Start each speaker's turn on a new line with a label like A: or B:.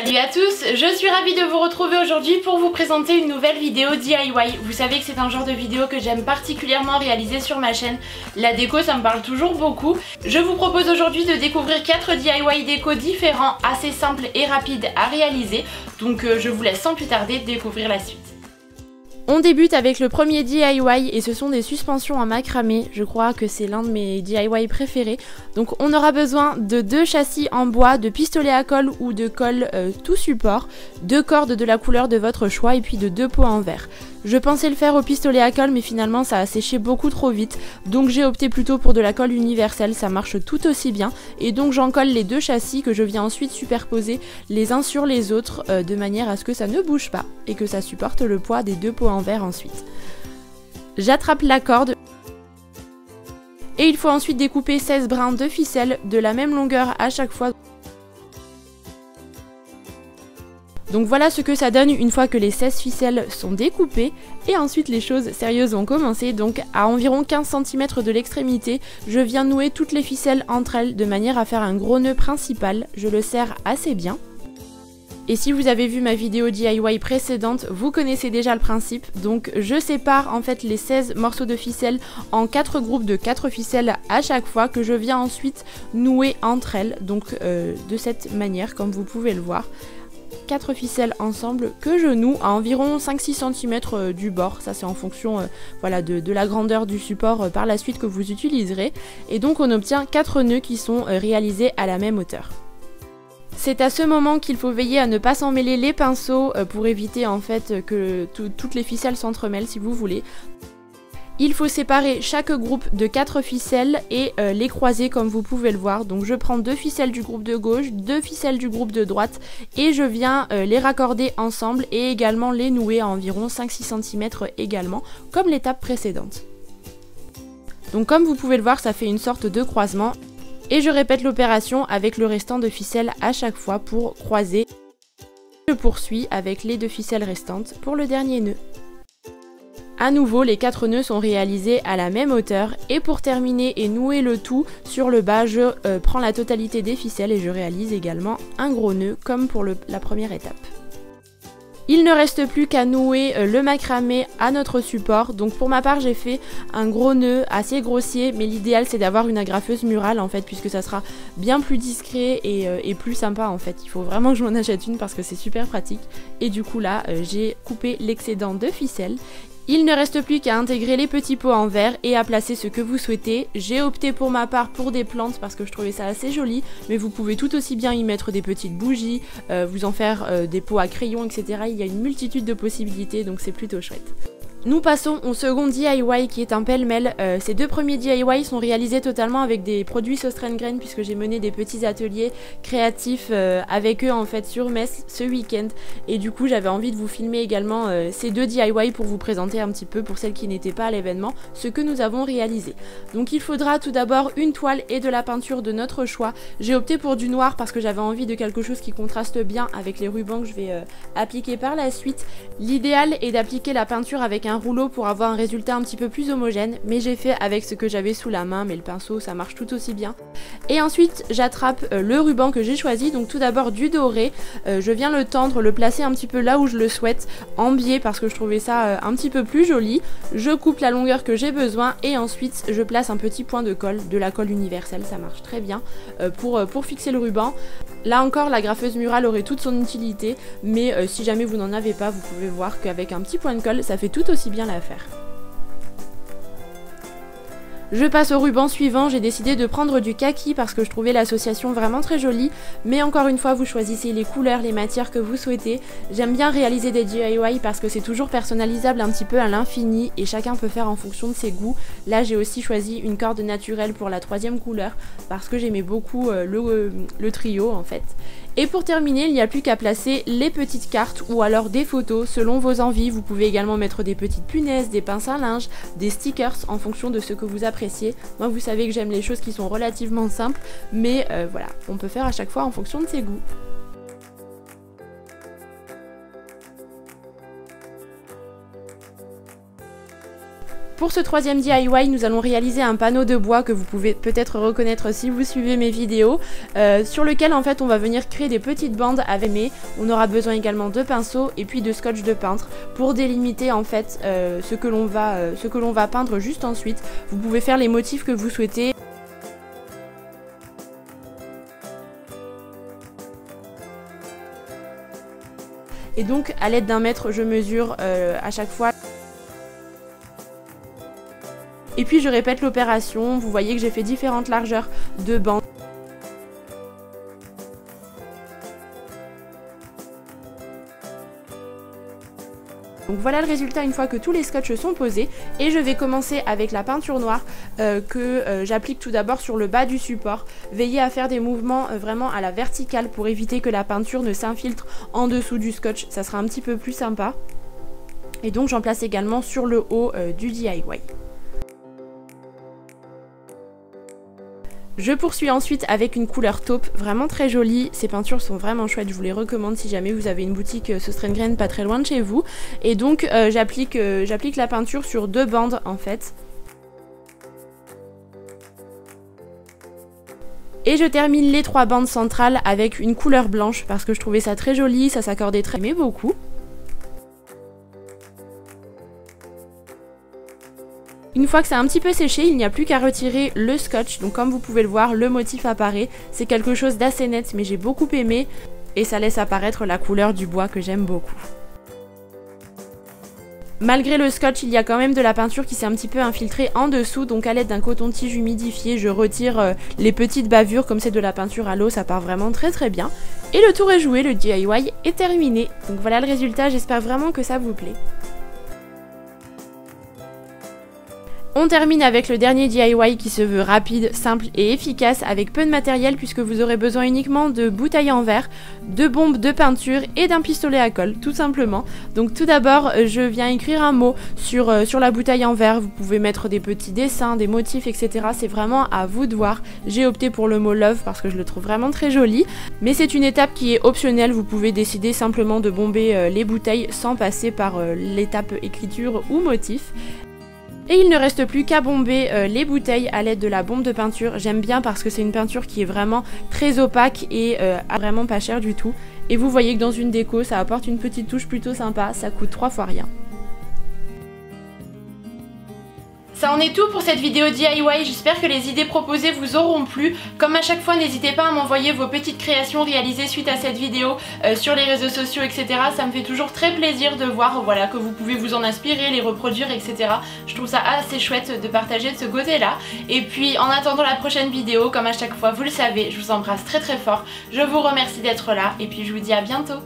A: Salut à tous, je suis ravie de vous retrouver aujourd'hui pour vous présenter une nouvelle vidéo DIY. Vous savez que c'est un genre de vidéo que j'aime particulièrement réaliser sur ma chaîne. La déco, ça me parle toujours beaucoup. Je vous propose aujourd'hui de découvrir 4 DIY déco différents, assez simples et rapides à réaliser. Donc je vous laisse sans plus tarder découvrir la suite. On débute avec le premier DIY et ce sont des suspensions en macramé. Je crois que c'est l'un de mes DIY préférés. Donc on aura besoin de 2 châssis en bois, de pistolets à colle ou de colle tout support, 2 cordes de la couleur de votre choix et puis de 2 pots en verre. Je pensais le faire au pistolet à colle mais finalement ça a séché beaucoup trop vite, donc j'ai opté plutôt pour de la colle universelle, ça marche tout aussi bien. Et donc j'en colle les 2 châssis que je viens ensuite superposer les uns sur les autres de manière à ce que ça ne bouge pas et que ça supporte le poids des 2 pots en verre ensuite. J'attrape la corde et il faut ensuite découper 16 brins de ficelle de la même longueur à chaque fois. Donc voilà ce que ça donne une fois que les 16 ficelles sont découpées et ensuite les choses sérieuses vont commencer. Donc à environ 15 cm de l'extrémité, je viens nouer toutes les ficelles entre elles de manière à faire un gros nœud principal. Je le serre assez bien. Et si vous avez vu ma vidéo DIY précédente, vous connaissez déjà le principe. Donc je sépare en fait les 16 morceaux de ficelle en 4 groupes de 4 ficelles à chaque fois que je viens ensuite nouer entre elles. Donc de cette manière comme vous pouvez le voir. 4 ficelles ensemble que je noue à environ 5-6 cm du bord, ça c'est en fonction voilà, de la grandeur du support par la suite que vous utiliserez. Et donc on obtient 4 nœuds qui sont réalisés à la même hauteur. C'est à ce moment qu'il faut veiller à ne pas s'emmêler les pinceaux pour éviter en fait que toutes les ficelles s'entremêlent si vous voulez. Il faut séparer chaque groupe de 4 ficelles et les croiser comme vous pouvez le voir. Donc je prends 2 ficelles du groupe de gauche, 2 ficelles du groupe de droite et je viens les raccorder ensemble et également les nouer à environ 5-6 cm également, comme l'étape précédente. Donc comme vous pouvez le voir, ça fait une sorte de croisement. Et je répète l'opération avec le restant de ficelles à chaque fois pour croiser. Je poursuis avec les 2 ficelles restantes pour le dernier nœud. A nouveau, les 4 nœuds sont réalisés à la même hauteur et pour terminer et nouer le tout sur le bas, je prends la totalité des ficelles et je réalise également un gros nœud comme pour la première étape. Il ne reste plus qu'à nouer le macramé à notre support. Donc pour ma part j'ai fait un gros nœud assez grossier, mais l'idéal c'est d'avoir une agrafeuse murale en fait, puisque ça sera bien plus discret et plus sympa en fait. Il faut vraiment que je m'en achète une parce que c'est super pratique. Et du coup là j'ai coupé l'excédent de ficelle. Il ne reste plus qu'à intégrer les petits pots en verre et à placer ce que vous souhaitez. J'ai opté pour ma part pour des plantes parce que je trouvais ça assez joli, mais vous pouvez tout aussi bien y mettre des petites bougies, vous en faire des pots à crayon, etc. Il y a une multitude de possibilités, donc c'est plutôt chouette. Nous passons au second DIY qui est un pêle-mêle. Ces 2 premiers DIY sont réalisés totalement avec des produits Sost Grain puisque j'ai mené des petits ateliers créatifs avec eux en fait sur Metz ce week-end. Et du coup j'avais envie de vous filmer également ces 2 DIY pour vous présenter un petit peu, pour celles qui n'étaient pas à l'événement, ce que nous avons réalisé. Donc il faudra tout d'abord une toile et de la peinture de notre choix. J'ai opté pour du noir parce que j'avais envie de quelque chose qui contraste bien avec les rubans que je vais appliquer par la suite. L'idéal est d'appliquer la peinture avec un rouleau pour avoir un résultat un petit peu plus homogène, mais j'ai fait avec ce que j'avais sous la main, mais le pinceau ça marche tout aussi bien. Et ensuite j'attrape le ruban que j'ai choisi, donc tout d'abord du doré, je viens le tendre, le placer un petit peu là où je le souhaite, en biais parce que je trouvais ça un petit peu plus joli. Je coupe la longueur que j'ai besoin et ensuite je place un petit point de colle, de la colle universelle, ça marche très bien pour fixer le ruban. Là encore la graffeuse murale aurait toute son utilité, mais si jamais vous n'en avez pas, vous pouvez voir qu'avec un petit point de colle ça fait tout aussi bien l'affaire. Je passe au ruban suivant, j'ai décidé de prendre du kaki parce que je trouvais l'association vraiment très jolie, mais encore une fois vous choisissez les couleurs, les matières que vous souhaitez. J'aime bien réaliser des DIY parce que c'est toujours personnalisable un petit peu à l'infini et chacun peut faire en fonction de ses goûts. Là j'ai aussi choisi une corde naturelle pour la 3e couleur parce que j'aimais beaucoup le trio en fait. Et pour terminer, il n'y a plus qu'à placer les petites cartes ou alors des photos selon vos envies. Vous pouvez également mettre des petites punaises, des pinces à linge, des stickers en fonction de ce que vous appréciez. Moi vous savez que j'aime les choses qui sont relativement simples, mais voilà, on peut faire à chaque fois en fonction de ses goûts. Pour ce troisième DIY, nous allons réaliser un panneau de bois que vous pouvez peut-être reconnaître si vous suivez mes vidéos, sur lequel en fait on va venir créer des petites bandes avec on aura besoin également de pinceaux et puis de scotch de peintre pour délimiter en fait ce que l'on va peindre juste ensuite. Vous pouvez faire les motifs que vous souhaitez. Et donc à l'aide d'un mètre je mesure à chaque fois. Et puis je répète l'opération, vous voyez que j'ai fait différentes largeurs de bandes. Donc voilà le résultat une fois que tous les scotches sont posés, et je vais commencer avec la peinture noire que j'applique tout d'abord sur le bas du support. Veillez à faire des mouvements vraiment à la verticale pour éviter que la peinture ne s'infiltre en dessous du scotch, ça sera un petit peu plus sympa. Et donc j'en place également sur le haut du DIY. Je poursuis ensuite avec une couleur taupe, vraiment très jolie. Ces peintures sont vraiment chouettes, je vous les recommande si jamais vous avez une boutique Søstrene pas très loin de chez vous. Et donc j'applique la peinture sur 2 bandes en fait. Et je termine les 3 bandes centrales avec une couleur blanche parce que je trouvais ça très joli, ça s'accordait très bien, beaucoup. Une fois que ça a un petit peu séché, il n'y a plus qu'à retirer le scotch. Donc comme vous pouvez le voir, le motif apparaît. C'est quelque chose d'assez net mais j'ai beaucoup aimé. Et ça laisse apparaître la couleur du bois que j'aime beaucoup. Malgré le scotch, il y a quand même de la peinture qui s'est un petit peu infiltrée en dessous. Donc à l'aide d'un coton-tige humidifié, je retire les petites bavures. Comme c'est de la peinture à l'eau, ça part vraiment très très bien. Et le tour est joué, le DIY est terminé. Donc voilà le résultat, j'espère vraiment que ça vous plaît. On termine avec le dernier DIY qui se veut rapide, simple et efficace avec peu de matériel puisque vous aurez besoin uniquement de bouteilles en verre, de bombes de peinture et d'un pistolet à colle tout simplement. Donc tout d'abord je viens écrire un mot sur la bouteille en verre, vous pouvez mettre des petits dessins, des motifs etc. C'est vraiment à vous de voir. J'ai opté pour le mot love parce que je le trouve vraiment très joli. Mais c'est une étape qui est optionnelle, vous pouvez décider simplement de bomber les bouteilles sans passer par l'étape écriture ou motif. Et il ne reste plus qu'à bomber les bouteilles à l'aide de la bombe de peinture. J'aime bien parce que c'est une peinture qui est vraiment très opaque et vraiment pas chère du tout. Et vous voyez que dans une déco, ça apporte une petite touche plutôt sympa, ça coûte 3 fois rien. Ça en est tout pour cette vidéo DIY, j'espère que les idées proposées vous auront plu. Comme à chaque fois, n'hésitez pas à m'envoyer vos petites créations réalisées suite à cette vidéo sur les réseaux sociaux, etc. Ça me fait toujours très plaisir de voir que vous pouvez vous en inspirer, les reproduire, etc. Je trouve ça assez chouette de partager de ce côté-là. Et puis en attendant la prochaine vidéo, comme à chaque fois, vous le savez, je vous embrasse très très fort. Je vous remercie d'être là et puis je vous dis à bientôt.